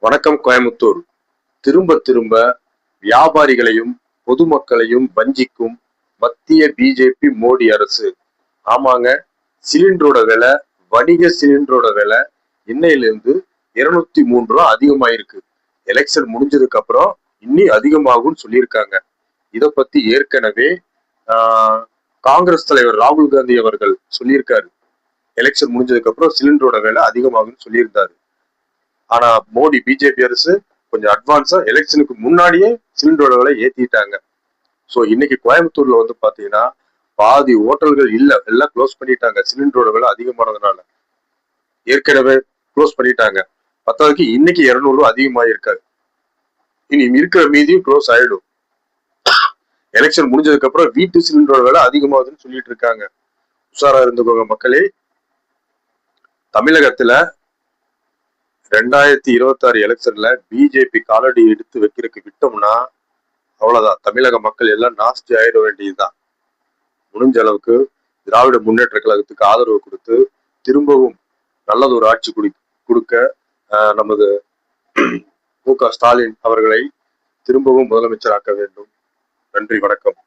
வணக்கம் கோயமுத்தூர். திரும்ப திரும்ப வியாபாரிகளையும் பொதுமக்களையும் வஞ்சிக்கும் மத்திய பிஜேபி மோடி அரசு. ஆமாங்க, சிலிண்டரோட விலை, வணிக சிலிண்டரோட விலை இன்னையிலிருந்து 203 ரூபா அதிகமாயிருக்கு. எலெக்ஷன் முடிஞ்சதுக்கு அப்புறம் இன்னி அதிகமாகும்னு சொல்லியிருக்காங்க. இதை பத்தி ஏற்கனவே காங்கிரஸ் தலைவர் ராகுல் காந்தி அவர்கள் சொல்லியிருக்காரு. எலெக்ஷன் முடிஞ்சதுக்கு அப்புறம் சிலிண்டரோட விலை அதிகமாகும்னு சொல்லியிருந்தாரு. ஆனா மோடி பிஜேபி அரசு கொஞ்சம் அட்வான்ஸா எலெக்ஷனுக்கு முன்னாடியே சிலிண்டரோட விலை ஏத்திட்டாங்க. சோ இன்னைக்கு கோயம்புத்தூர்ல வந்து பாத்தீங்கன்னா பாதி ஹோட்டல்கள் இல்ல, எல்லாம் க்ளோஸ் பண்ணிட்டாங்க. சிலிண்டரோட விலை அதிகமானதுனால ஏற்கனவே க்ளோஸ் பண்ணிட்டாங்க. பத்தாவதுக்கு இன்னைக்கு 200 ரூபாய் அதிகமாயிருக்காரு. இனி இருக்கிற மீதியும் க்ளோஸ் ஆயிடும். எலெக்ஷன் முடிஞ்சதுக்கு அப்புறம் வீட்டு சிலிண்டரோட விலை அதிகமாகுதுன்னு சொல்லிட்டு இருக்காங்க. உஷாரா இருந்துக்கோங்க மக்களே. தமிழகத்துல 2026 எலெக்ஷன்ல பிஜேபி காலடி எடுத்து வைக்கிறதுக்கு விட்டோம்னா அவ்வளவுதான், தமிழக மக்கள் எல்லாம் நாஸ்தி ஆயிட வேண்டியதுதான். முடிஞ்ச அளவுக்கு திராவிட முன்னேற்ற கழகத்துக்கு ஆதரவு கொடுத்து திரும்பவும் நல்லது ஒரு ஆட்சி கொடுக்க நமது மு க ஸ்டாலின் அவர்களை திரும்பவும் முதலமைச்சராக்க வேண்டும். நன்றி, வணக்கம்.